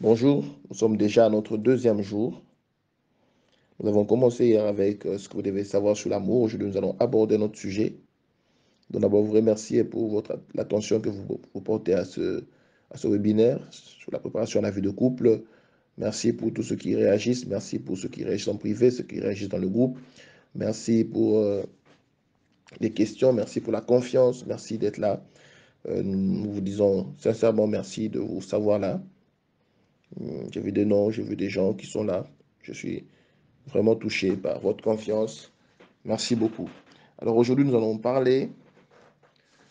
Bonjour, nous sommes déjà à notre deuxième jour. Nous avons commencé hier avec ce que vous devez savoir sur l'amour. Aujourd'hui, nous allons aborder notre sujet. Donc d'abord, vous remercier pour l'attention que vous portez à ce webinaire sur la préparation à la vie de couple. Merci pour tous ceux qui réagissent. Merci pour ceux qui réagissent en privé, ceux qui réagissent dans le groupe. Merci pour les questions. Merci pour la confiance. Merci d'être là. Nous vous disons sincèrement merci de vous savoir là. J'ai vu des noms, j'ai vu des gens qui sont là. Je suis vraiment touché par votre confiance. Merci beaucoup. Alors aujourd'hui, nous allons parler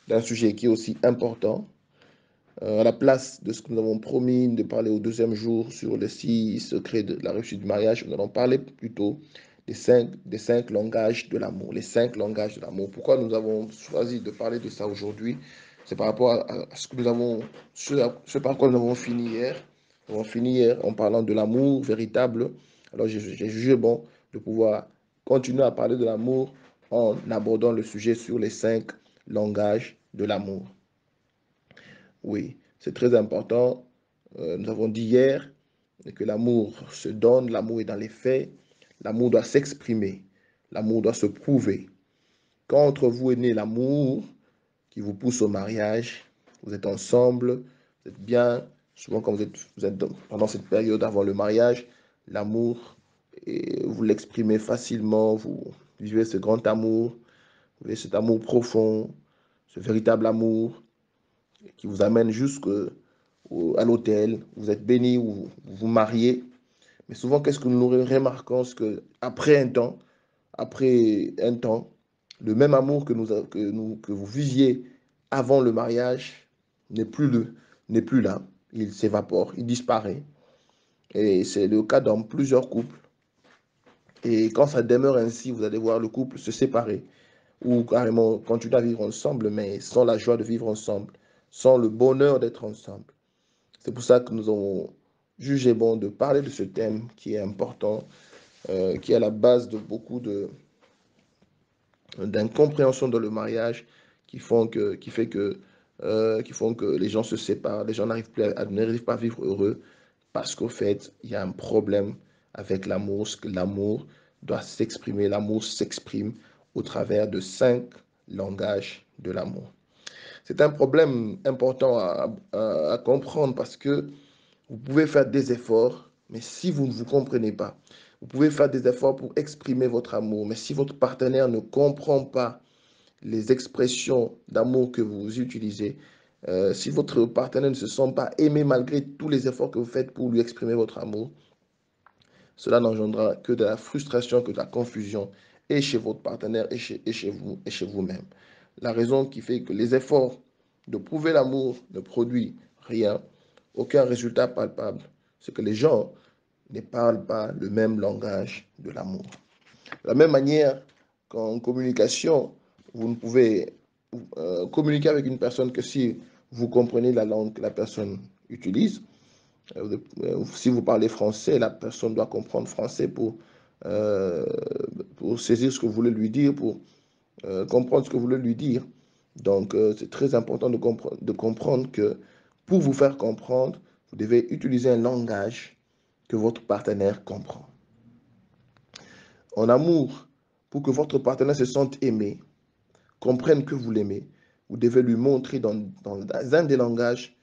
d'un sujet qui est aussi important. À la place de ce que nous avons promis de parler au deuxième jour sur les 6 secrets de la réussite du mariage, nous allons parler plutôt des cinq langages de l'amour. Les 5 langages de l'amour. Pourquoi nous avons choisi de parler de ça aujourd'hui? C'est par rapport à ce que nous avons, ce par quoi nous avons fini hier. Nous avons fini hier en parlant de l'amour véritable. Alors j'ai jugé bon de pouvoir continuer à parler de l'amour en abordant le sujet sur les 5 langages de l'amour. Oui, c'est très important. Nous avons dit hier que l'amour se donne, l'amour est dans les faits, l'amour doit s'exprimer, l'amour doit se prouver. Quand entre vous est né l'amour qui vous pousse au mariage, vous êtes ensemble, vous êtes bien. Souvent, quand vous êtes pendant cette période avant le mariage, l'amour, et vous l'exprimez facilement, vous vivez ce grand amour, vous vivez cet amour profond, ce véritable amour qui vous amène jusqu'à l'hôtel, vous êtes béni ou vous vous mariez. Mais souvent, qu'est-ce que nous remarquons? C'est après un temps, le même amour que vous viviez avant le mariage n'est plus là. Il s'évapore, il disparaît. Et c'est le cas dans plusieurs couples. Et quand ça demeure ainsi, vous allez voir le couple se séparer ou carrément continuer à vivre ensemble, mais sans la joie de vivre ensemble, sans le bonheur d'être ensemble. C'est pour ça que nous avons jugé bon de parler de ce thème qui est important, qui est à la base de beaucoup d'incompréhension dans le mariage, qui font que les gens se séparent, les gens n'arrivent pas à vivre heureux, parce qu'au fait, il y a un problème avec l'amour, ce que l'amour doit s'exprimer. L'amour s'exprime au travers de 5 langages de l'amour. C'est un problème important à comprendre parce que vous pouvez faire des efforts, mais si vous ne vous comprenez pas, vous pouvez faire des efforts pour exprimer votre amour, mais si votre partenaire ne comprend pas les expressions d'amour que vous utilisez, si votre partenaire ne se sent pas aimé malgré tous les efforts que vous faites pour lui exprimer votre amour, cela n'engendrera que de la frustration, que de la confusion, et chez votre partenaire, et chez vous, et chez vous-même. La raison qui fait que les efforts de prouver l'amour ne produisent rien, aucun résultat palpable, c'est que les gens ne parlent pas le même langage de l'amour. De la même manière qu'en communication, vous ne pouvez communiquer avec une personne que si vous comprenez la langue que la personne utilise. Si vous parlez français, la personne doit comprendre français euh, pour saisir ce que vous voulez lui dire, pour comprendre ce que vous voulez lui dire. Donc, c'est très important de comprendre que pour vous faire comprendre, vous devez utiliser un langage que votre partenaire comprend. En amour, pour que votre partenaire se sente aimé, comprenne que vous l'aimez, vous devez lui montrer dans un des langages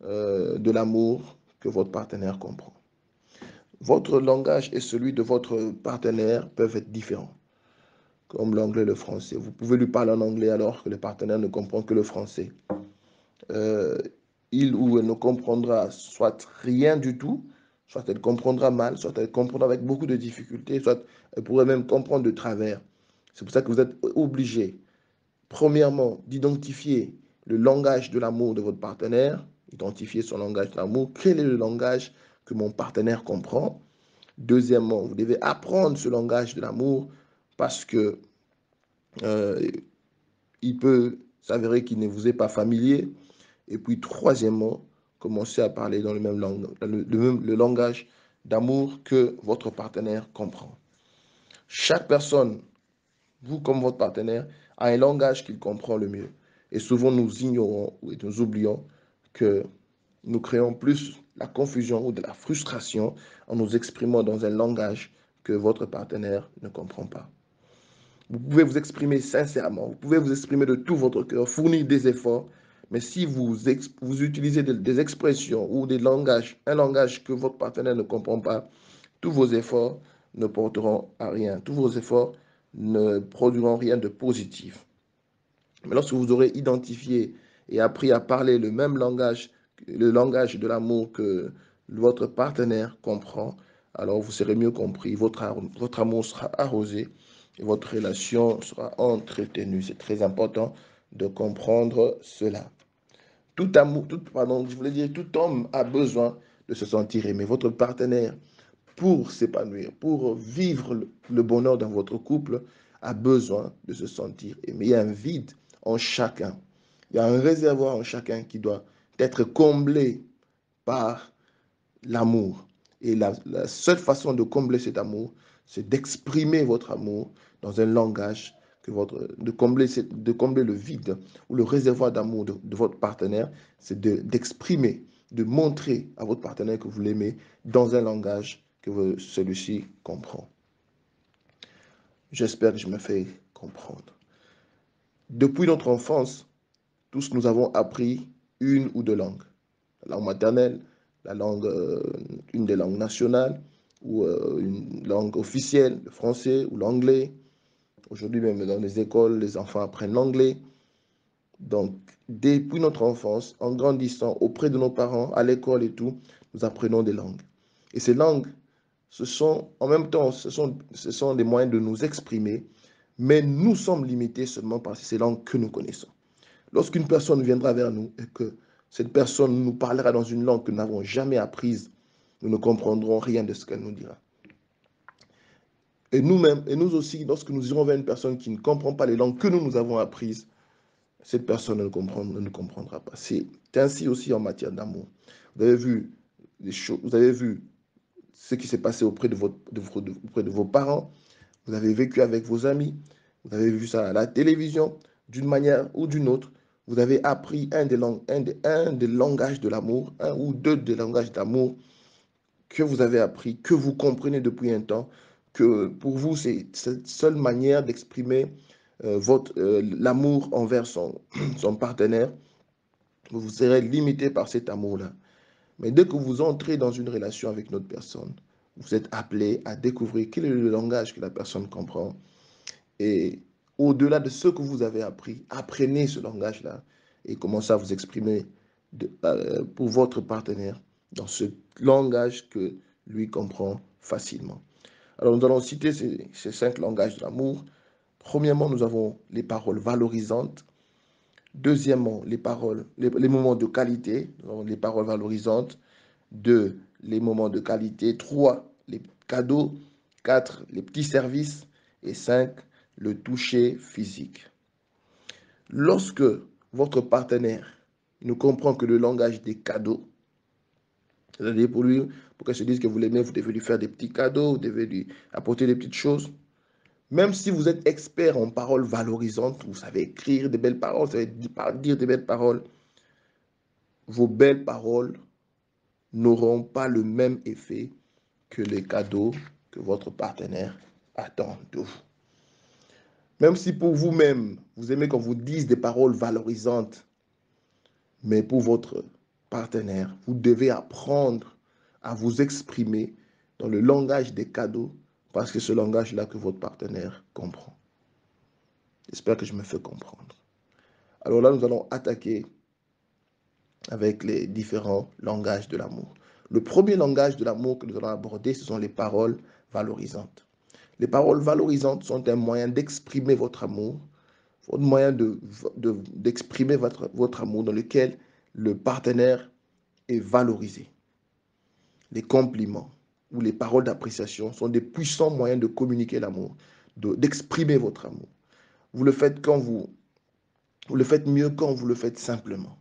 de l'amour que votre partenaire comprend. Votre langage et celui de votre partenaire peuvent être différents, comme l'anglais et le français. Vous pouvez lui parler en anglais alors que le partenaire ne comprend que le français. Euh, il ou elle ne comprendra soit rien du tout, soit elle comprendra mal, soit elle comprendra avec beaucoup de difficultés, soit elle pourrait même comprendre de travers. C'est pour ça que vous êtes obligé, premièrement, d'identifier le langage de l'amour de votre partenaire, identifier son langage de l'amour, quel est le langage que mon partenaire comprend. Deuxièmement, vous devez apprendre ce langage de l'amour parce que euh, il peut s'avérer qu'il ne vous est pas familier. Et puis, troisièmement, commencez à parler dans le langage d'amour que votre partenaire comprend. Chaque personne, vous comme votre partenaire, a un langage qu'il comprend le mieux. Et souvent, nous ignorons et nous oublions qu'il nous créons plus la confusion ou de la frustration en nous exprimant dans un langage que votre partenaire ne comprend pas. Vous pouvez vous exprimer sincèrement, vous pouvez vous exprimer de tout votre cœur, fournir des efforts, mais si vous utilisez des expressions ou des langages, un langage que votre partenaire ne comprend pas, tous vos efforts ne porteront à rien. Tous vos efforts ne produiront rien de positif. Mais lorsque vous aurez identifié et appris à parler le langage de l'amour que votre partenaire comprend, alors vous serez mieux compris, votre amour sera arrosé et votre relation sera entretenue. C'est très important de comprendre cela. Tout amour, pardon, je voulais dire, tout homme a besoin de se sentir aimé. Votre partenaire, pour s'épanouir, pour vivre le bonheur dans votre couple, a besoin de se sentir aimé. Il y a un vide en chacun. Il y a un réservoir en chacun qui doit être comblé par l'amour. Et la seule façon de combler cet amour, c'est d'exprimer votre amour dans un langage de combler le vide ou le réservoir d'amour de votre partenaire, c'est d'exprimer, de montrer à votre partenaire que vous l'aimez dans un langage que celui-ci comprend. J'espère que je me fais comprendre. Depuis notre enfance, tous nous avons appris une ou deux langues. La langue maternelle, une des langues nationales, ou une langue officielle, le français ou l'anglais. Aujourd'hui, même dans les écoles, les enfants apprennent l'anglais. Donc, depuis notre enfance, en grandissant auprès de nos parents, à l'école et tout, nous apprenons des langues. Et ces langues, en même temps, ce sont des moyens de nous exprimer, mais nous sommes limités seulement par ces langues que nous connaissons. Lorsqu'une personne viendra vers nous et que cette personne nous parlera dans une langue que nous n'avons jamais apprise, nous ne comprendrons rien de ce qu'elle nous dira. Et nous-mêmes, et nous aussi, lorsque nous irons vers une personne qui ne comprend pas les langues que nous avons apprises, cette personne ne nous comprendra pas. C'est ainsi aussi en matière d'amour. Vous avez vu les choses, vous avez vu ce qui s'est passé auprès auprès de vos parents, vous avez vécu avec vos amis, vous avez vu ça à la télévision, d'une manière ou d'une autre. Vous avez appris un des langages de l'amour, un ou deux des langages d'amour que vous avez appris, que vous comprenez depuis un temps, que pour vous, c'est cette seule manière d'exprimer l'amour envers son partenaire. Vous serez limité par cet amour-là. Mais dès que vous entrez dans une relation avec une autre personne, vous êtes appelé à découvrir quel est le langage que la personne comprend. Et au-delà de ce que vous avez appris, apprenez ce langage-là et commencez à vous exprimer pour votre partenaire dans ce langage que lui comprend facilement. Alors, nous allons citer ces 5 langages de l'amour. Premièrement, nous avons les paroles valorisantes. Deuxièmement, les moments de qualité, les paroles valorisantes. 2, les moments de qualité. 3, les cadeaux. 4, les petits services. Et 5, le toucher physique. Lorsque votre partenaire ne comprend que le langage des cadeaux, c'est-à-dire pour qu'elle se dise que vous l'aimez, vous devez lui faire des petits cadeaux, vous devez lui apporter des petites choses. Même si vous êtes expert en paroles valorisantes, vous savez écrire des belles paroles, vous savez dire des belles paroles, vos belles paroles n'auront pas le même effet que les cadeaux que votre partenaire attend de vous. Même si pour vous-même, vous aimez qu'on vous dise des paroles valorisantes, mais pour votre partenaire, vous devez apprendre à vous exprimer dans le langage des cadeaux, parce que c'est ce langage-là que votre partenaire comprend. J'espère que je me fais comprendre. Alors là, nous allons attaquer avec les différents langages de l'amour. Le premier langage de l'amour que nous allons aborder, ce sont les paroles valorisantes. Les paroles valorisantes sont un moyen d'exprimer votre amour, un moyen d'exprimer votre amour dans lequel le partenaire est valorisé. Les compliments ou les paroles d'appréciation sont des puissants moyens de communiquer l'amour, d'exprimer votre amour. Vous le faites vous le faites mieux quand vous le faites simplement,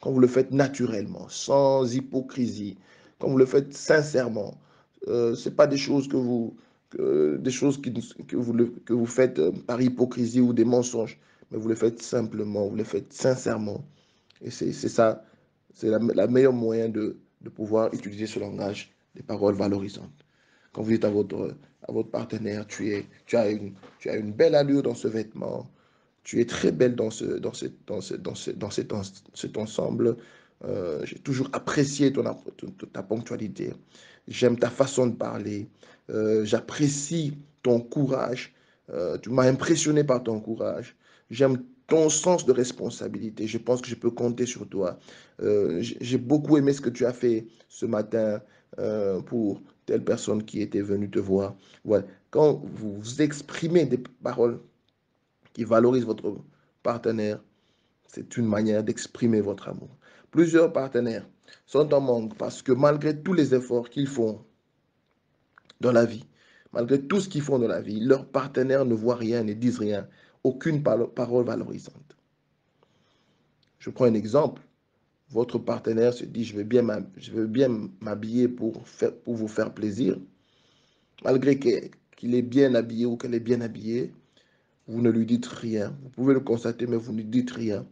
quand vous le faites naturellement, sans hypocrisie, quand vous le faites sincèrement. Ce n'est pas des choses que vous faites par hypocrisie ou des mensonges, mais vous le faites simplement, vous le faites sincèrement. Et c'est ça C'est la meilleure moyen de pouvoir utiliser ce langage, des paroles valorisantes. Quand vous dites à votre partenaire, tu as une belle allure dans ce vêtement, tu es très belle dans cet ensemble. J'ai toujours apprécié ta ponctualité. J'aime ta façon de parler. J'apprécie ton courage. Tu m'as impressionné par ton courage. J'aime ton sens de responsabilité. Je pense que je peux compter sur toi. J'ai beaucoup aimé ce que tu as fait ce matin pour telle personne qui était venue te voir. Voilà. Quand vous exprimez des paroles qui valorisent votre partenaire, c'est une manière d'exprimer votre amour. Plusieurs partenaires sont en manque parce que malgré tous les efforts qu'ils font dans la vie, malgré tout ce qu'ils font dans la vie, leurs partenaires ne voient rien, ne disent rien, aucune parole valorisante. Je prends un exemple. Votre partenaire se dit, je veux bien m'habiller pour vous faire plaisir. Malgré qu'il est bien habillé ou qu'elle est bien habillée, vous ne lui dites rien. Vous pouvez le constater, mais vous ne dites rien.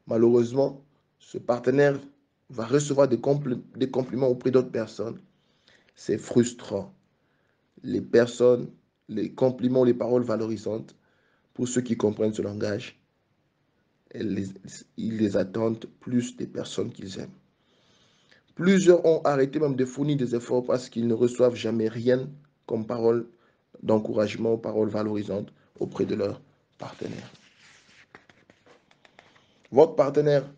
Malheureusement, ce partenaire va recevoir des compliments auprès d'autres personnes. C'est frustrant. Les personnes, les compliments, les paroles valorisantes, pour ceux qui comprennent ce langage, ils les attendent plus des personnes qu'ils aiment. Plusieurs ont arrêté même de fournir des efforts parce qu'ils ne reçoivent jamais rien comme parole d'encouragement, paroles valorisantes auprès de leur partenaire. Votre partenaire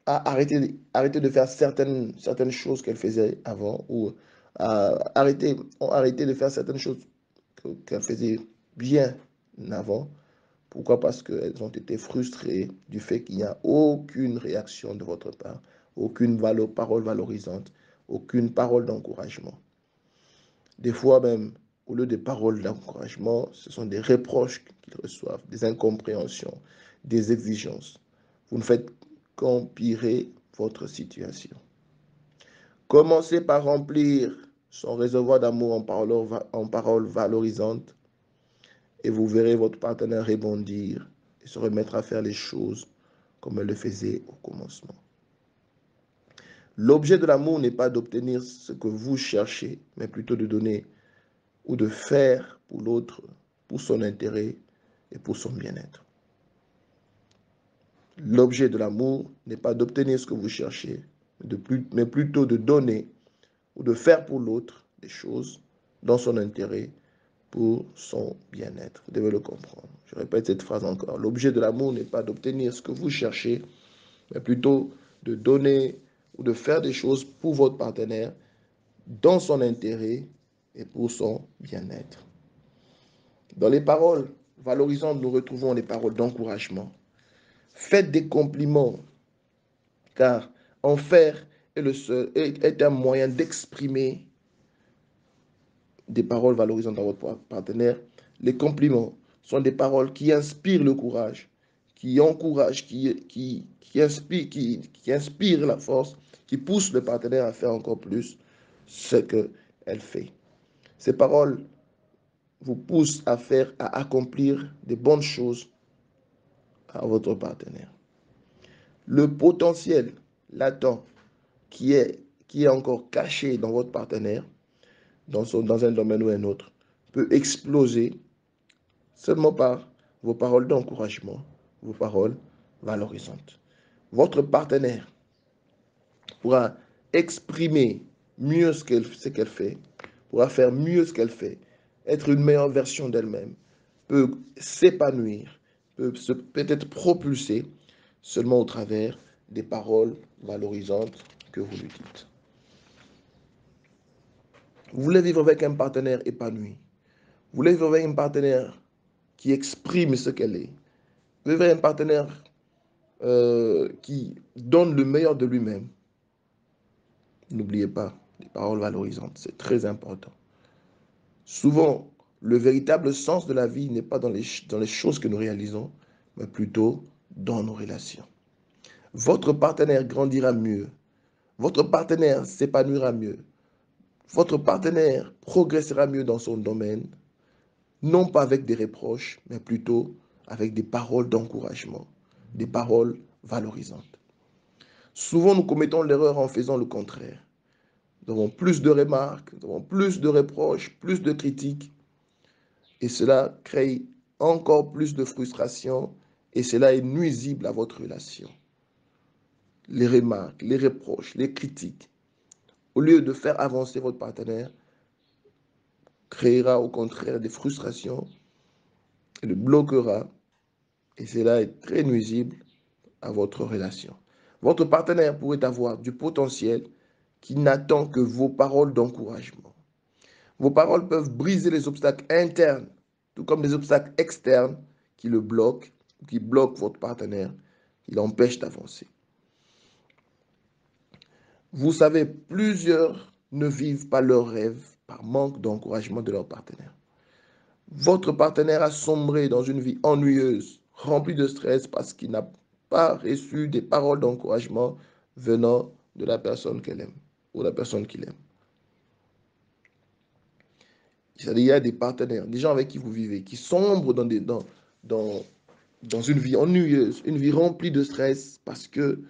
a arrêté de faire certaines choses qu'elle faisait avant ou ont arrêté de faire certaines choses qu'elle faisait bien avant. Pourquoi? Parce qu'elles ont été frustrées du fait qu'il n'y a aucune réaction de votre part, aucune parole valorisante, aucune parole d'encouragement. Des fois même, au lieu de paroles d'encouragement, ce sont des reproches qu'ils reçoivent, des incompréhensions, des exigences. Vous ne faites qu'empirer votre situation. Commencez par remplir son réservoir d'amour en paroles valorisantes et vous verrez votre partenaire rebondir et se remettre à faire les choses comme elle le faisait au commencement. L'objet de l'amour n'est pas d'obtenir ce que vous cherchez, mais plutôt de donner ou de faire pour l'autre, pour son intérêt et pour son bien-être. L'objet de l'amour n'est pas d'obtenir ce que vous cherchez, mais plutôt de donner ou de faire pour l'autre des choses dans son intérêt pour son bien-être. Vous devez le comprendre. Je répète cette phrase encore. L'objet de l'amour n'est pas d'obtenir ce que vous cherchez, mais plutôt de donner ou de faire des choses pour votre partenaire dans son intérêt et pour son bien-être. Dans les paroles valorisantes, nous retrouvons les paroles d'encouragement. Faites des compliments, car en faire est un moyen d'exprimer des paroles valorisantes à votre partenaire. Les compliments sont des paroles qui inspirent le courage, qui encouragent, qui inspirent la force, qui poussent le partenaire à faire encore plus ce qu'elle fait. Ces paroles vous poussent à accomplir des bonnes choses à votre partenaire. Le potentiel latent qui est encore caché dans votre partenaire, dans un domaine ou un autre, peut exploser seulement par vos paroles d'encouragement, vos paroles valorisantes. Votre partenaire pourra exprimer mieux ce qu'elle fait, pourra faire mieux ce qu'elle fait, être une meilleure version d'elle-même, peut s'épanouir, peut être propulsé seulement au travers des paroles valorisantes que vous lui dites. Vous voulez vivre avec un partenaire épanoui. Vous voulez vivre avec un partenaire qui exprime ce qu'elle est. Vous voulez un partenaire qui donne le meilleur de lui-même. N'oubliez pas les paroles valorisantes, c'est très important. Souvent, le véritable sens de la vie n'est pas dans les choses que nous réalisons, mais plutôt dans nos relations. Votre partenaire grandira mieux. Votre partenaire s'épanouira mieux. Votre partenaire progressera mieux dans son domaine, non pas avec des reproches, mais plutôt avec des paroles d'encouragement, des paroles valorisantes. Souvent, nous commettons l'erreur en faisant le contraire. Nous avons plus de remarques, nous avons plus de reproches, plus de critiques, et cela crée encore plus de frustration, et cela est nuisible à votre relation. Les remarques, les reproches, les critiques, au lieu de faire avancer votre partenaire, créera au contraire des frustrations, et le bloquera, et cela est très nuisible à votre relation. Votre partenaire pourrait avoir du potentiel qui n'attend que vos paroles d'encouragement. Vos paroles peuvent briser les obstacles internes, tout comme les obstacles externes qui le bloquent, qui bloquent votre partenaire, qui l'empêchent d'avancer. Vous savez, plusieurs ne vivent pas leurs rêves par manque d'encouragement de leur partenaire. Votre partenaire a sombré dans une vie ennuyeuse, remplie de stress parce qu'il n'a pas reçu des paroles d'encouragement venant de la personne qu'elle aime ou la personne qu'il aime. C'est-à-dire, il y a des partenaires, des gens avec qui vous vivez, qui sombrent dans une vie ennuyeuse, une vie remplie de stress parce que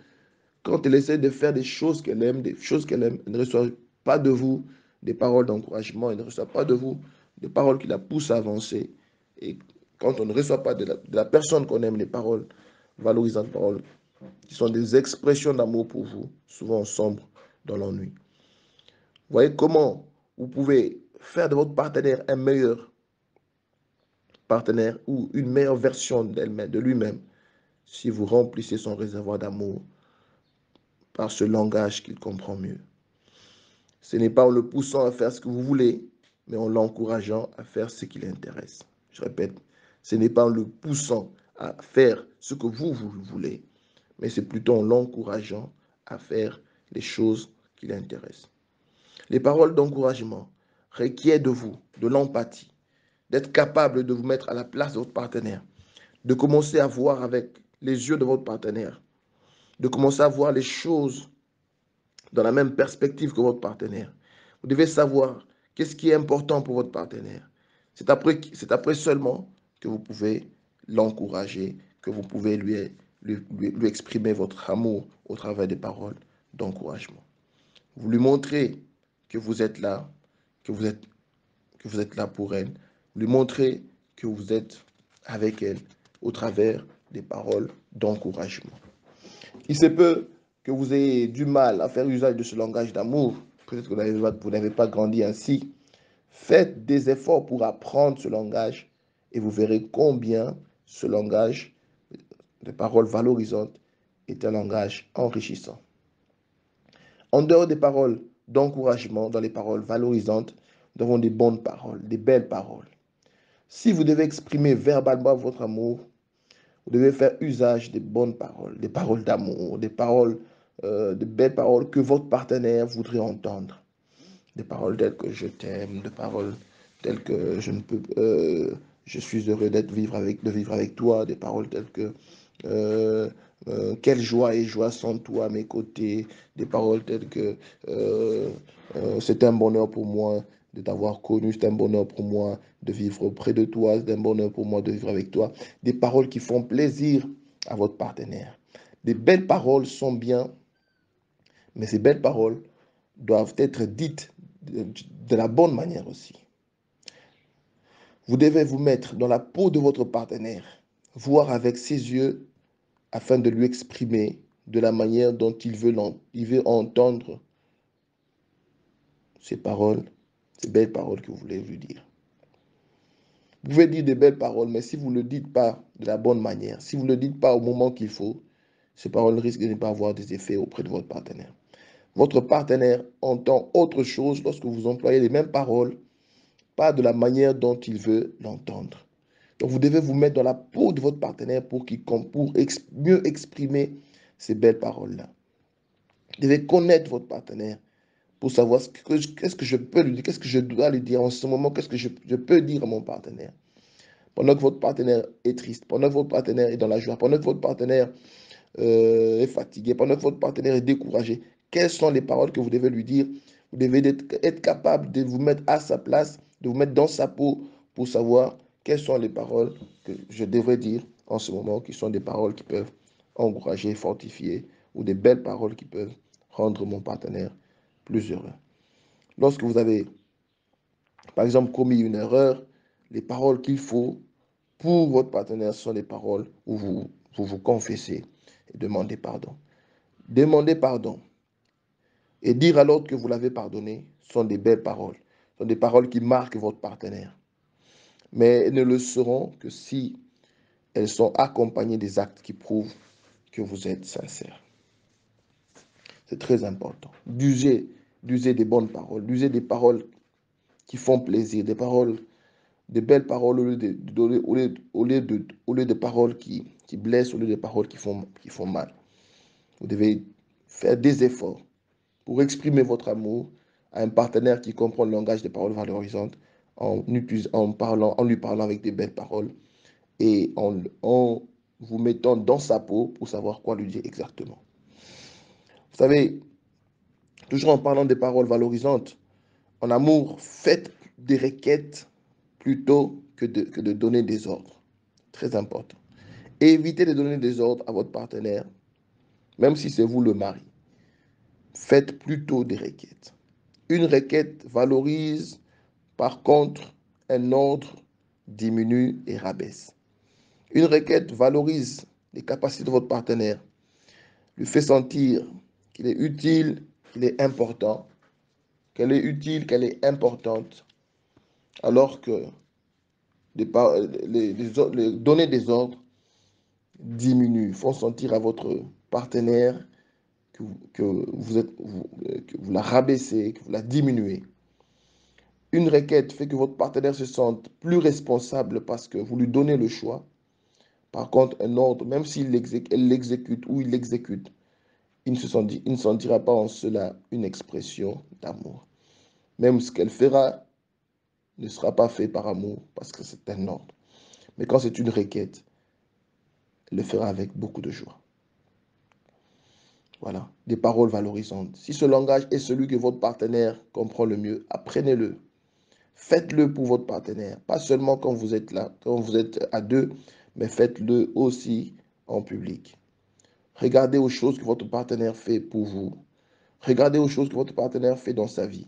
quand elle essaie de faire des choses qu'elle aime, elle ne reçoit pas de vous des paroles d'encouragement, elle ne reçoit pas de vous des paroles qui la poussent à avancer. Et quand on ne reçoit pas de la personne qu'on aime les paroles valorisantes, paroles qui sont des expressions d'amour pour vous, souvent on sombre dans l'ennui. Vous voyez comment vous pouvez faire de votre partenaire un meilleur partenaire ou une meilleure version d'elle-même, de lui-même, si vous remplissez son réservoir d'amour par ce langage qu'il comprend mieux. Ce n'est pas en le poussant à faire ce que vous voulez, mais en l'encourageant à faire ce qui l'intéresse. Je répète, ce n'est pas en le poussant à faire ce que vous voulez, mais c'est plutôt en l'encourageant à faire les choses qui l'intéressent. Les paroles d'encouragement requièrent de vous de l'empathie, d'être capable de vous mettre à la place de votre partenaire, de commencer à voir avec les yeux de votre partenaire, de commencer à voir les choses dans la même perspective que votre partenaire. Vous devez savoir qu'est-ce qui est important pour votre partenaire. C'est après seulement que vous pouvez l'encourager, que vous pouvez lui exprimer votre amour au travers des paroles d'encouragement. Vous lui montrez que vous êtes là, que vous êtes là pour elle. Lui montrez que vous êtes avec elle au travers des paroles d'encouragement. Il se peut que vous ayez du mal à faire usage de ce langage d'amour. Peut-être que vous n'avez pas grandi ainsi. Faites des efforts pour apprendre ce langage et vous verrez combien ce langage de paroles valorisantes est un langage enrichissant. En dehors des paroles d'encouragement, dans les paroles valorisantes, nous avons des bonnes paroles, des belles paroles. Si vous devez exprimer verbalement votre amour, vous devez faire usage des bonnes paroles, des paroles d'amour, de belles paroles que votre partenaire voudrait entendre. Des paroles telles que je t'aime, des paroles telles que je suis heureux de vivre avec toi, des paroles telles que euh, quelle joie et joie sont toi à mes côtés, des paroles telles que c'est un bonheur pour moi de t'avoir connu, c'est un bonheur pour moi de vivre auprès de toi, c'est un bonheur pour moi de vivre avec toi. Des paroles qui font plaisir à votre partenaire. Des belles paroles sont bien, mais ces belles paroles doivent être dites de la bonne manière aussi. Vous devez vous mettre dans la peau de votre partenaire, voir avec ses yeux afin de lui exprimer de la manière dont il veut entendre ces paroles, ces belles paroles que vous voulez lui dire. Vous pouvez dire des belles paroles, mais si vous ne le dites pas de la bonne manière, si vous ne le dites pas au moment qu'il faut, ces paroles risquent de ne pas avoir des effets auprès de votre partenaire. Votre partenaire entend autre chose lorsque vous employez les mêmes paroles, pas de la manière dont il veut l'entendre. Donc vous devez vous mettre dans la peau de votre partenaire pour mieux exprimer ces belles paroles-là. Vous devez connaître votre partenaire pour savoir qu'est-ce que je peux lui dire, qu'est-ce que je dois lui dire en ce moment, qu'est-ce que je peux dire à mon partenaire. Pendant que votre partenaire est triste, pendant que votre partenaire est dans la joie, pendant que votre partenaire est fatigué, pendant que votre partenaire est découragé, quelles sont les paroles que vous devez lui dire? Vous devez être capable de vous mettre à sa place, de vous mettre dans sa peau pour savoir quelles sont les paroles que je devrais dire en ce moment, qui sont des paroles qui peuvent encourager, fortifier ou des belles paroles qui peuvent rendre mon partenaire plus heureux. Lorsque vous avez, par exemple, commis une erreur, les paroles qu'il faut pour votre partenaire sont les paroles où vous confessez et demandez pardon. Demander pardon et dire à l'autre que vous l'avez pardonné sont des belles paroles. Ce sont des paroles qui marquent votre partenaire. Mais elles ne le seront que si elles sont accompagnées des actes qui prouvent que vous êtes sincère. C'est très important d'user des bonnes paroles, d'user des paroles qui font plaisir, des belles paroles au lieu de paroles qui blessent, au lieu de paroles qui font mal. Vous devez faire des efforts pour exprimer votre amour à un partenaire qui comprend le langage des paroles valorisantes en lui parlant avec des belles paroles et en vous mettant dans sa peau pour savoir quoi lui dire exactement. Vous savez, toujours en parlant des paroles valorisantes, en amour, faites des requêtes plutôt que de donner des ordres. Très important. Et évitez de donner des ordres à votre partenaire, même si c'est vous le mari. Faites plutôt des requêtes. Une requête valorise, par contre, un ordre diminue et rabaisse. Une requête valorise les capacités de votre partenaire, lui fait sentir qu'il est utile, qu'il est important, qu'elle est utile, qu'elle est importante, alors que donner des ordres diminue, font sentir à votre partenaire que vous la rabaissez, que vous la diminuez. Une requête fait que votre partenaire se sente plus responsable parce que vous lui donnez le choix. Par contre, un ordre, même s'il l'exécute ou il l'exécute, il ne sentira pas en cela une expression d'amour. Même ce qu'elle fera ne sera pas fait par amour parce que c'est un ordre. Mais quand c'est une requête, elle le fera avec beaucoup de joie. Voilà, des paroles valorisantes. Si ce langage est celui que votre partenaire comprend le mieux, apprenez-le. Faites-le pour votre partenaire, pas seulement quand vous êtes là, quand vous êtes à deux, mais faites-le aussi en public. Regardez aux choses que votre partenaire fait pour vous. Regardez aux choses que votre partenaire fait dans sa vie.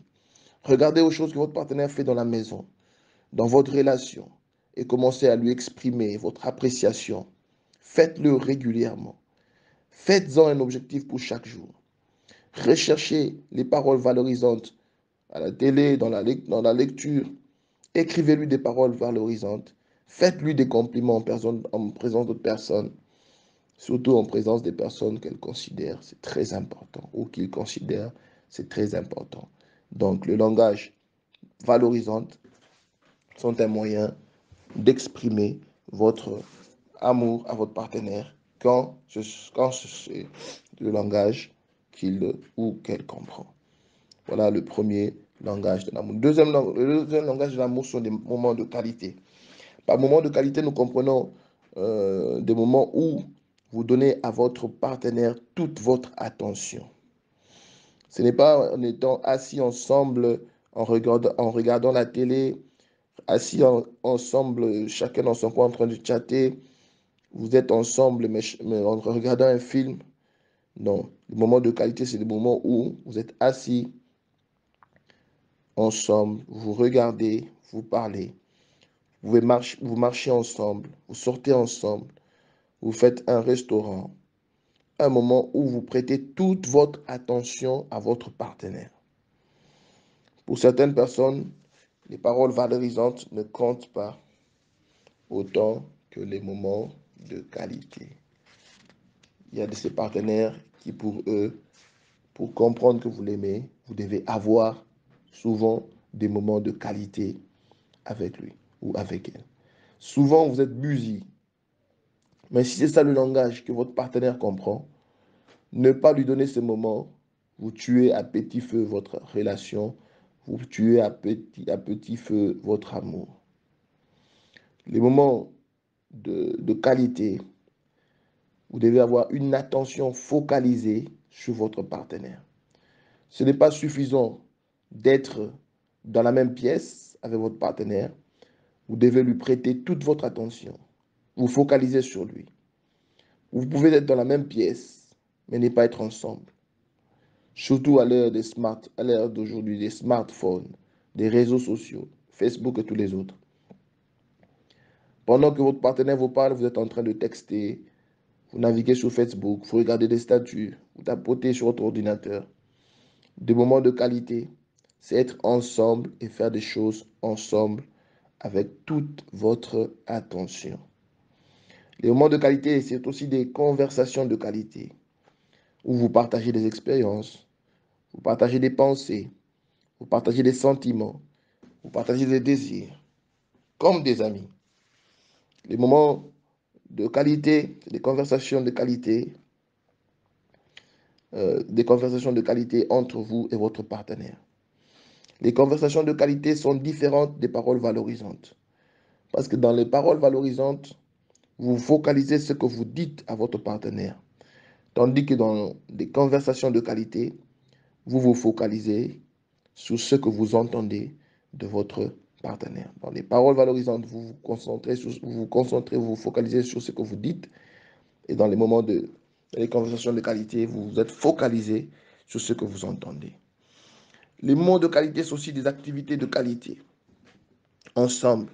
Regardez aux choses que votre partenaire fait dans la maison, dans votre relation, et commencez à lui exprimer votre appréciation. Faites-le régulièrement. Faites-en un objectif pour chaque jour. Recherchez les paroles valorisantes à la télé, dans la lecture. Écrivez-lui des paroles valorisantes. Faites-lui des compliments en présence d'autres personnes, surtout en présence des personnes qu'elle considère, c'est très important, ou qu'il considère, c'est très important. Donc, le langage valorisant sont un moyen d'exprimer votre amour à votre partenaire quand c'est le langage qu'il ou qu'elle comprend. Voilà le premier langage de l'amour. Le deuxième langage de l'amour sont des moments de qualité. Par moment de qualité, nous comprenons des moments où vous donnez à votre partenaire toute votre attention. Ce n'est pas en étant assis ensemble, en regardant la télé, ensemble, chacun dans son coin en train de chatter. Vous êtes ensemble, mais en regardant un film. Non, les moments de qualité, c'est des moments où vous êtes assis ensemble, vous regardez, vous parlez. Vous marchez ensemble, vous sortez ensemble, vous faites un restaurant, un moment où vous prêtez toute votre attention à votre partenaire. Pour certaines personnes, les paroles valorisantes ne comptent pas autant que les moments de qualité. Il y a de ces partenaires qui, pour eux, pour comprendre que vous l'aimez, vous devez avoir souvent des moments de qualité avec lui ou avec elle. Souvent, vous êtes busy. Mais si c'est ça le langage que votre partenaire comprend, ne pas lui donner ce moment, vous tuez à petit feu votre relation, vous tuez à petit feu votre amour. Les moments de qualité, vous devez avoir une attention focalisée sur votre partenaire. Ce n'est pas suffisant d'être dans la même pièce avec votre partenaire. Vous devez lui prêter toute votre attention. Vous focalisez sur lui. Vous pouvez être dans la même pièce, mais ne pas être ensemble. Surtout à l'ère d'aujourd'hui, des smartphones, des réseaux sociaux, Facebook et tous les autres. Pendant que votre partenaire vous parle, vous êtes en train de texter, vous naviguez sur Facebook, vous regardez des statuts, vous tapotez sur votre ordinateur. Des moments de qualité, c'est être ensemble et faire des choses ensemble avec toute votre attention. Les moments de qualité, c'est aussi des conversations de qualité où vous partagez des expériences, vous partagez des pensées, vous partagez des sentiments, vous partagez des désirs, comme des amis. Les moments de qualité, des conversations de qualité entre vous et votre partenaire. Les conversations de qualité sont différentes des paroles valorisantes. Parce que dans les paroles valorisantes, vous focalisez ce que vous dites à votre partenaire. Tandis que dans des conversations de qualité, vous vous focalisez sur ce que vous entendez de votre partenaire. Dans les paroles valorisantes, vous vous focalisez sur ce que vous dites. Et dans les conversations de qualité, vous êtes focalisé sur ce que vous entendez. Les mots de qualité sont aussi des activités de qualité. Ensemble.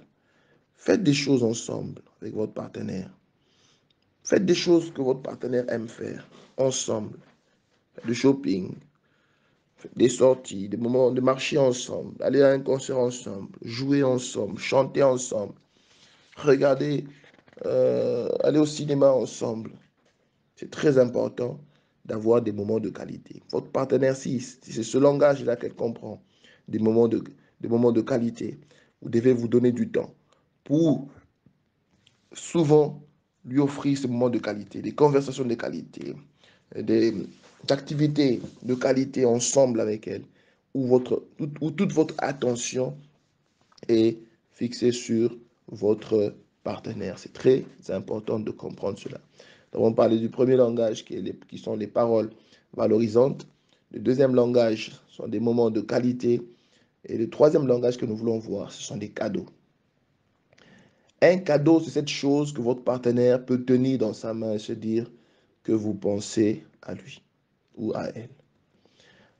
Faites des choses ensemble avec votre partenaire. Faites des choses que votre partenaire aime faire ensemble. Faites du shopping, faites des sorties, des moments de marcher ensemble, aller à un concert ensemble, jouer ensemble, chanter ensemble, regarder, aller au cinéma ensemble. C'est très important d'avoir des moments de qualité. Votre partenaire, si c'est ce langage-là qu'elle comprend, des moments de qualité, vous devez vous donner du temps pour souvent lui offrir ces moments de qualité, des conversations de qualité, des activités de qualité ensemble avec elle, où toute votre attention est fixée sur votre partenaire. C'est très important de comprendre cela. Nous avons parlé du premier langage qui sont les paroles valorisantes. Le deuxième langage sont des moments de qualité. Et le troisième langage que nous voulons voir, ce sont des cadeaux. Un cadeau, c'est cette chose que votre partenaire peut tenir dans sa main et se dire que vous pensez à lui ou à elle.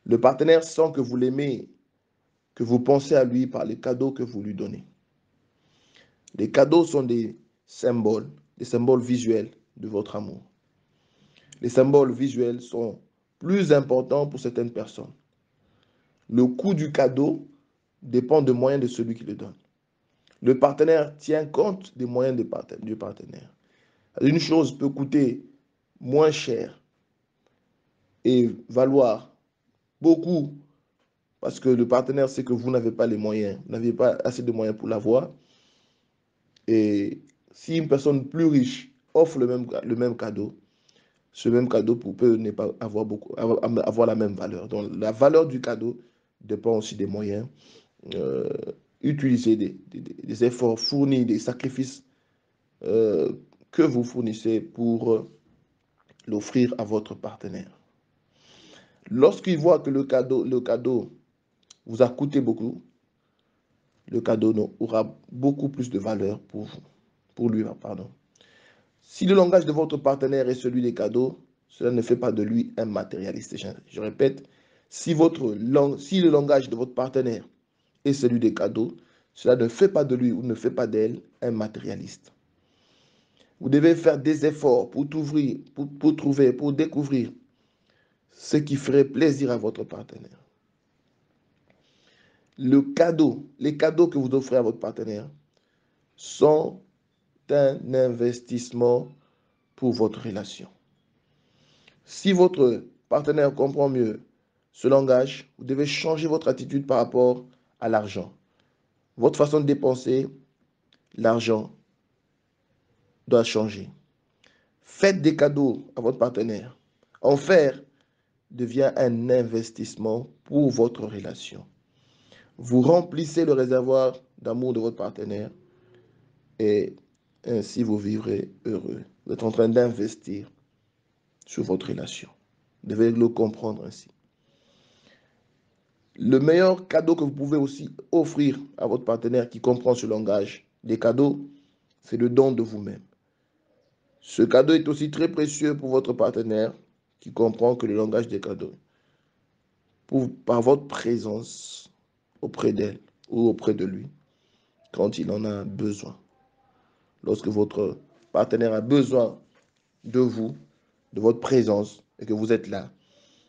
Le partenaire sent que vous l'aimez, que vous pensez à lui par les cadeaux que vous lui donnez. Les cadeaux sont des symboles visuels de votre amour. Les symboles visuels sont plus importants pour certaines personnes. Le coût du cadeau dépend des moyens de celui qui le donne. Le partenaire tient compte des moyens du partenaire. Une chose peut coûter moins cher et valoir beaucoup parce que le partenaire sait que vous n'avez pas les moyens, vous n'avez pas assez de moyens pour l'avoir. Et si une personne plus riche offre le même cadeau, ce même cadeau peut ne pas avoir la même valeur. Donc la valeur du cadeau dépend aussi des moyens utilisés, des efforts fournis, des sacrifices que vous fournissez pour l'offrir à votre partenaire. Lorsqu'il voit que le cadeau vous a coûté beaucoup, le cadeau aura beaucoup plus de valeur pour lui, pardon. Si le langage de votre partenaire est celui des cadeaux, cela ne fait pas de lui un matérialiste. Je répète, si le langage de votre partenaire est celui des cadeaux, cela ne fait pas de lui ou ne fait pas d'elle un matérialiste. Vous devez faire des efforts pour pour découvrir ce qui ferait plaisir à votre partenaire. Les cadeaux que vous offrez à votre partenaire sont un investissement pour votre relation. Si votre partenaire comprend mieux ce langage, vous devez changer votre attitude par rapport à l'argent. Votre façon de dépenser l'argent doit changer. Faites des cadeaux à votre partenaire. En faire devient un investissement pour votre relation. Vous remplissez le réservoir d'amour de votre partenaire et ainsi vous vivrez heureux. Vous êtes en train d'investir sur votre relation. Vous devez le comprendre ainsi. Le meilleur cadeau que vous pouvez aussi offrir à votre partenaire qui comprend ce langage des cadeaux, c'est le don de vous-même. Ce cadeau est aussi très précieux pour votre partenaire qui comprend que le langage des cadeaux, par votre présence auprès d'elle ou auprès de lui, quand il en a besoin. Lorsque votre partenaire a besoin de vous, de votre présence, et que vous êtes là,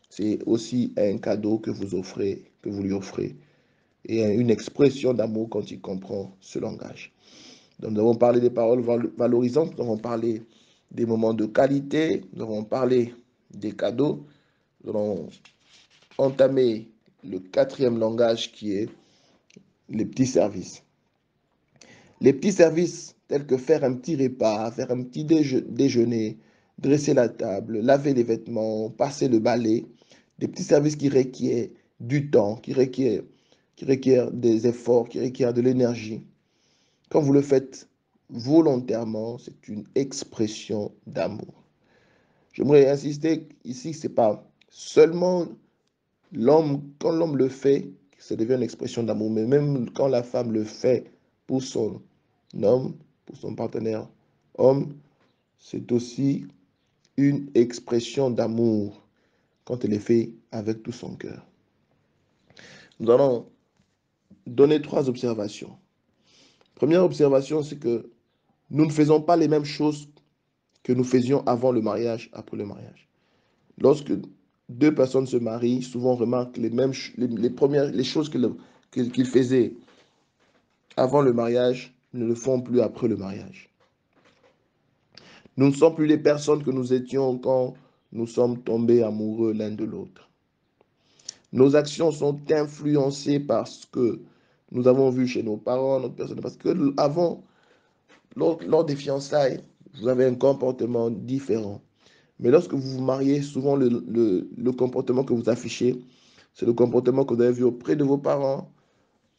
c'est aussi un cadeau que vous offrez, que vous lui offrez, et une expression d'amour quand il comprend ce langage. Donc, nous avons parlé des paroles valorisantes, nous avons parlé des moments de qualité, nous avons parlé des cadeaux, nous allons entamer le quatrième langage qui est les petits services. Les petits services tels que faire un petit repas, faire un petit déjeuner, dresser la table, laver les vêtements, passer le balai, des petits services qui requièrent du temps, qui requièrent des efforts, qui requièrent de l'énergie. Quand vous le faites volontairement, c'est une expression d'amour. J'aimerais insister ici, ce n'est pas seulement l'homme, quand l'homme le fait, ça devient une expression d'amour, mais même quand la femme le fait pour son homme, pour son partenaire homme, c'est aussi une expression d'amour quand elle est faite avec tout son cœur. Nous allons donner 3 observations. Première observation, c'est que nous ne faisons pas les mêmes choses que nous faisions avant le mariage, après le mariage. Lorsque 2 personnes se marient, souvent on remarque les choses qu'ils faisaient avant le mariage, ne le font plus après le mariage. Nous ne sommes plus les personnes que nous étions quand nous sommes tombés amoureux l'un de l'autre. Nos actions sont influencées par ce que nous avons vu chez nos parents, notre personne. Parce que avant, lors des fiançailles, vous avez un comportement différent. Mais lorsque vous vous mariez, souvent le comportement que vous affichez, c'est le comportement que vous avez vu auprès de vos parents,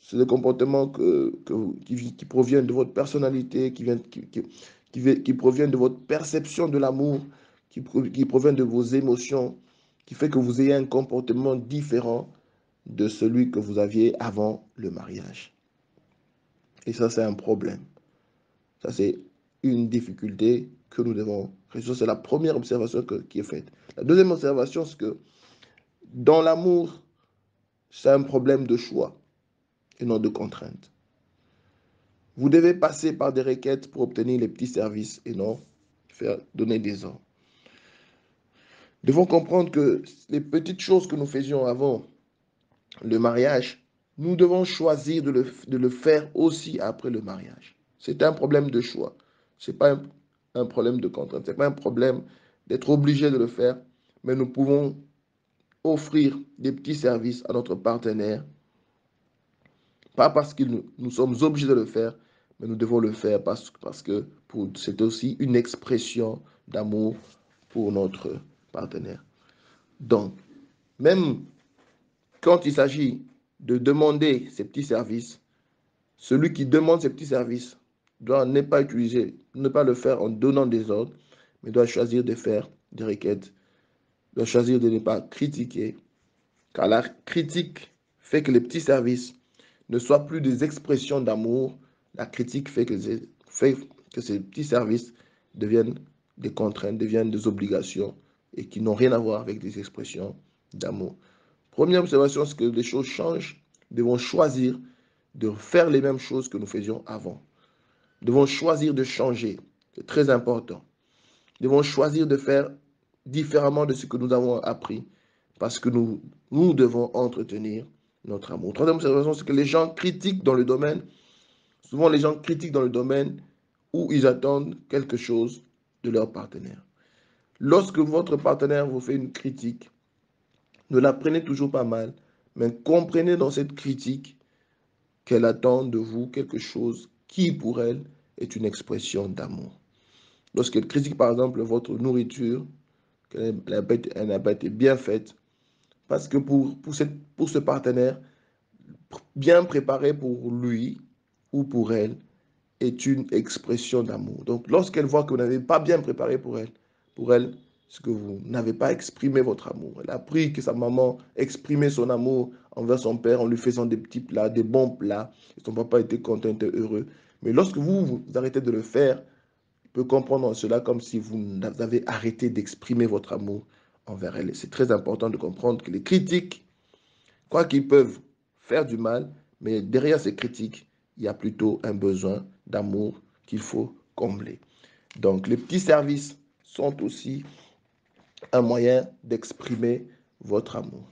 c'est le comportement qui provient de votre personnalité, qui provient de votre perception de l'amour, qui provient de vos émotions, qui fait que vous ayez un comportement différent de celui que vous aviez avant le mariage. Et ça, c'est un problème. Ça, c'est une difficulté que nous devons résoudre. C'est la première observation qui est faite. La deuxième observation, c'est que dans l'amour, c'est un problème de choix et non de contrainte. Vous devez passer par des requêtes pour obtenir les petits services et non faire donner des ordres. Nous devons comprendre que les petites choses que nous faisions avant le mariage, nous devons choisir de le faire aussi après le mariage. C'est un problème de choix. Ce n'est pas un problème de contrainte. Ce n'est pas un problème d'être obligé de le faire, mais nous pouvons offrir des petits services à notre partenaire, pas parce que nous sommes obligés de le faire, mais nous devons le faire parce que c'est aussi une expression d'amour pour notre partenaire. Donc, même quand il s'agit de demander ces petits services, celui qui demande ces petits services doit ne pas le faire en donnant des ordres, mais doit choisir de faire des requêtes, doit choisir de ne pas critiquer, car la critique fait que les petits services ne soient plus des expressions d'amour. La critique fait que ces petits services deviennent des contraintes, deviennent des obligations et qui n'ont rien à voir avec des expressions d'amour. Première observation, c'est que les choses changent. Nous devons choisir de faire les mêmes choses que nous faisions avant. Nous devons choisir de changer. C'est très important. Nous devons choisir de faire différemment de ce que nous avons appris parce que nous devons entretenir notre amour. Troisième observation, c'est que les gens critiquent dans le domaine, souvent les gens critiquent dans le domaine où ils attendent quelque chose de leur partenaire. Lorsque votre partenaire vous fait une critique, ne la prenez toujours pas mal, mais comprenez dans cette critique qu'elle attend de vous quelque chose qui, pour elle, est une expression d'amour. Lorsqu'elle critique, par exemple, votre nourriture, qu'elle n'a pas été bien faite, parce que pour ce partenaire, bien préparé pour lui ou pour elle est une expression d'amour. Donc, lorsqu'elle voit que vous n'avez pas bien préparé pour elle, c'est que vous n'avez pas exprimé votre amour. Elle a appris que sa maman exprimait son amour envers son père en lui faisant des petits plats, des bons plats. Et son papa était content, était heureux. Mais lorsque vous arrêtez de le faire, il peut comprendre cela comme si vous avez arrêté d'exprimer votre amour envers elle. C'est très important de comprendre que les critiques, quoi qu'ils peuvent faire du mal, mais derrière ces critiques, il y a plutôt un besoin d'amour qu'il faut combler. Donc, les petits services sont aussi un moyen d'exprimer votre amour.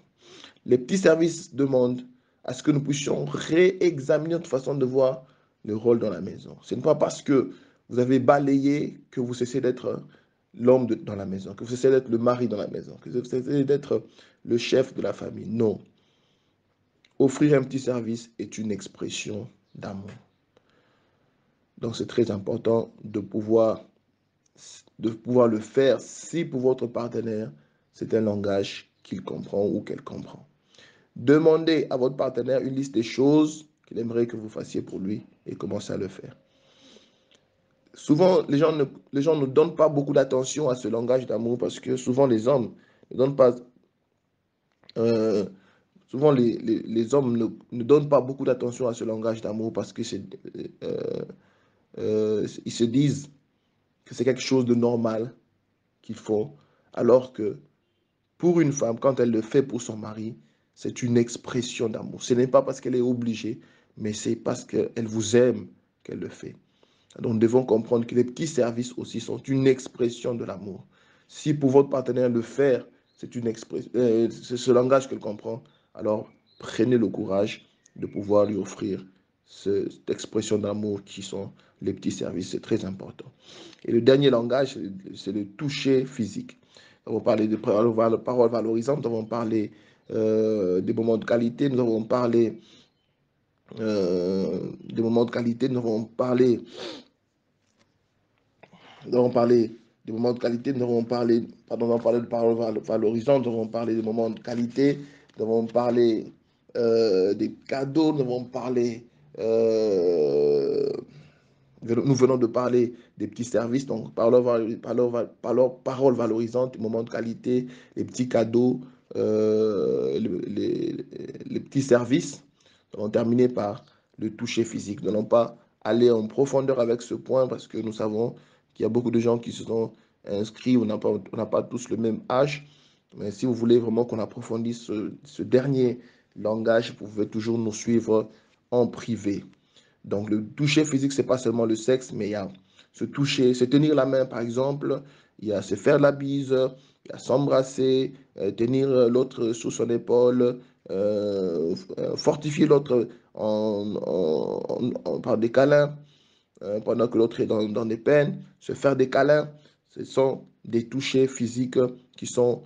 Les petits services demandent à ce que nous puissions réexaminer notre façon de voir le rôle dans la maison. Ce n'est pas parce que vous avez balayé que vous cessez d'être l'homme dans la maison, que vous cessez d'être le mari dans la maison, que vous cessez d'être le chef de la famille. Non. Offrir un petit service est une expression d'amour. Donc c'est très important de pouvoir le faire si pour votre partenaire, c'est un langage qu'il comprend ou qu'elle comprend. Demandez à votre partenaire une liste des choses qu'il aimerait que vous fassiez pour lui et commencez à le faire. Souvent, les gens ne donnent pas beaucoup d'attention à ce langage d'amour parce que souvent les hommes ne donnent pas, euh, souvent les hommes ne donnent pas beaucoup d'attention à ce langage d'amour parce que ils se disent que c'est quelque chose de normal qu'ils font, alors que pour une femme, quand elle le fait pour son mari, c'est une expression d'amour. Ce n'est pas parce qu'elle est obligée, mais c'est parce qu'elle vous aime qu'elle le fait. Donc, nous devons comprendre que les petits services aussi sont une expression de l'amour. Si pour votre partenaire le faire, c'est c'est ce langage qu'elle comprend, alors prenez le courage de pouvoir lui offrir cette expression d'amour qui sont les petits services. C'est très important. Et le dernier langage, c'est le toucher physique. Nous avons parlé de paroles valorisantes, nous avons parlé des moments de qualité, nous avons parlé des moments de qualité, nous avons parlé des moments de qualité, nous avons parlé, pardon, nous avons parlé de paroles valorisantes, nous avons parlé des moments de qualité, nous avons parlé des cadeaux, nous avons parlé, nous venons de parler des petits services, donc paroles valorisantes, des moments de qualité, les petits cadeaux, les petits services. Nous allons terminer par le toucher physique. Nous n'allons pas aller en profondeur avec ce point parce que nous savons qu'il y a beaucoup de gens qui se sont inscrits, on n'a pas tous le même âge. Mais si vous voulez vraiment qu'on approfondisse ce dernier langage, vous pouvez toujours nous suivre en privé. Donc le toucher physique, c'est pas seulement le sexe, mais il y a se toucher, se tenir la main par exemple, il y a se faire la bise, il y a s'embrasser, tenir l'autre sous son épaule, fortifier l'autre par des câlins, pendant que l'autre est dans des peines, se faire des câlins, ce sont des touchés physiques qui sont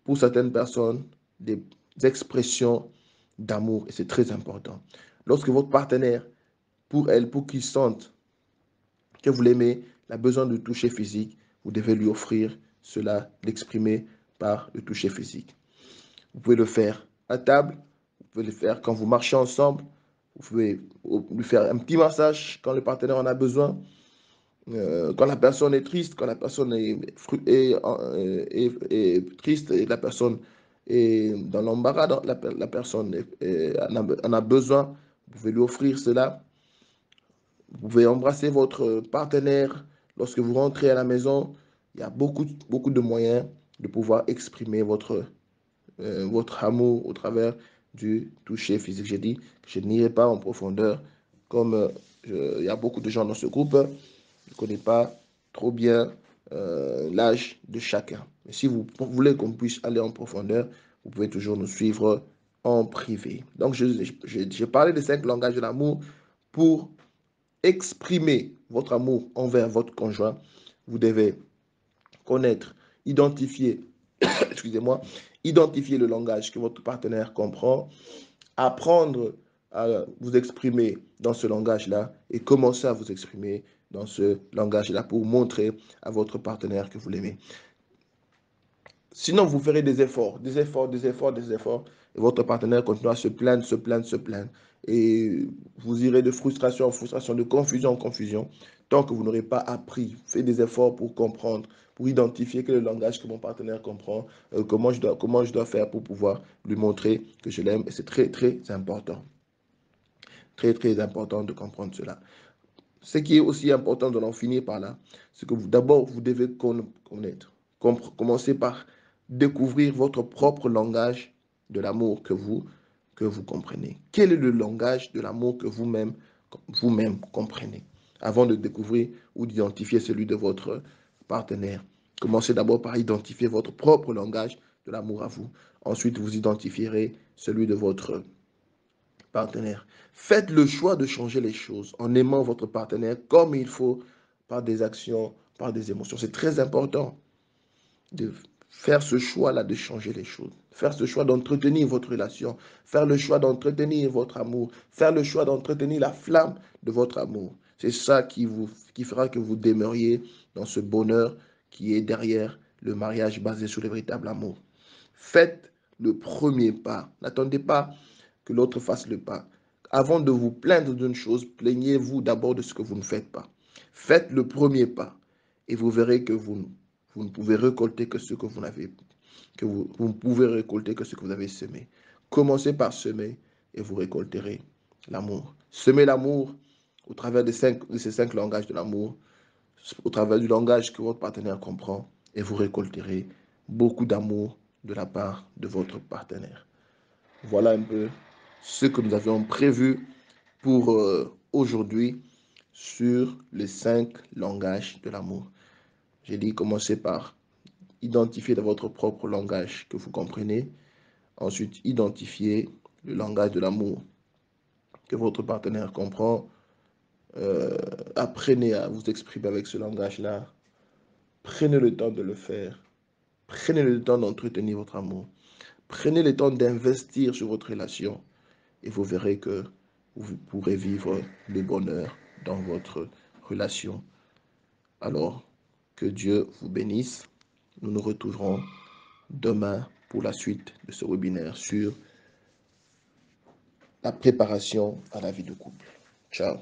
pour certaines personnes des expressions d'amour et c'est très important. Lorsque votre partenaire pour qu'il sente que vous l'aimez, il a besoin de toucher physique, vous devez lui offrir cela, l'exprimer par le toucher physique. Vous pouvez le faire à table, vous pouvez le faire quand vous marchez ensemble, vous pouvez lui faire un petit massage quand le partenaire en a besoin, quand la personne est triste, quand la personne est triste et la personne est dans l'embarras, la personne en a besoin, vous pouvez lui offrir cela. Vous pouvez embrasser votre partenaire lorsque vous rentrez à la maison. Il y a beaucoup de moyens de pouvoir exprimer votre amour au travers du toucher physique. J'ai dit que je n'irai pas en profondeur comme il y a beaucoup de gens dans ce groupe. Je ne connais pas trop bien l'âge de chacun. Mais si vous voulez qu'on puisse aller en profondeur, vous pouvez toujours nous suivre en privé. Donc, j'ai parlé des 5 langages de l'amour pour exprimer votre amour envers votre conjoint, vous devez connaître, identifier, excusez-moi, identifier le langage que votre partenaire comprend, apprendre à vous exprimer dans ce langage-là et commencer à vous exprimer dans ce langage-là pour montrer à votre partenaire que vous l'aimez. Sinon, vous ferez des efforts, et votre partenaire continuera à se plaindre, se plaindre, se plaindre. Et vous irez de frustration en frustration, de confusion en confusion, tant que vous n'aurez pas appris, fait des efforts pour comprendre, pour identifier quel est le langage que mon partenaire comprend, comment je dois faire pour pouvoir lui montrer que je l'aime. Et c'est très, très important. Très, très important de comprendre cela. Ce qui est aussi important de l'en finir par là, c'est que d'abord, vous devez connaître. Commencer par découvrir votre propre langage de l'amour que vous comprenez. Quel est le langage de l'amour que vous-même comprenez? Avant de découvrir ou d'identifier celui de votre partenaire, commencez d'abord par identifier votre propre langage de l'amour à vous. Ensuite, vous identifierez celui de votre partenaire. Faites le choix de changer les choses en aimant votre partenaire comme il faut, par des actions, par des émotions. C'est très important de faire ce choix-là de changer les choses. Faire ce choix d'entretenir votre relation. Faire le choix d'entretenir votre amour. Faire le choix d'entretenir la flamme de votre amour. C'est ça qui fera que vous demeuriez dans ce bonheur qui est derrière le mariage basé sur le véritable amour. Faites le premier pas. N'attendez pas que l'autre fasse le pas. Avant de vous plaindre d'une chose, plaignez-vous d'abord de ce que vous ne faites pas. Faites le premier pas et vous verrez que vous ne pouvez récolter que ce que vous n'avez, que vous ne pouvez récolter que ce que vous avez semé. Commencez par semer et vous récolterez l'amour. Semez l'amour au travers de ces 5 langages de l'amour, au travers du langage que votre partenaire comprend, et vous récolterez beaucoup d'amour de la part de votre partenaire. Voilà un peu ce que nous avions prévu pour aujourd'hui sur les 5 langages de l'amour. J'ai dit commencez par identifier dans votre propre langage que vous comprenez. Ensuite, identifier le langage de l'amour que votre partenaire comprend. Apprenez à vous exprimer avec ce langage-là. Prenez le temps de le faire. Prenez le temps d'entretenir votre amour. Prenez le temps d'investir sur votre relation et vous verrez que vous pourrez vivre le bonheur dans votre relation. Alors, que Dieu vous bénisse. Nous nous retrouverons demain pour la suite de ce webinaire sur la préparation à la vie de couple. Ciao.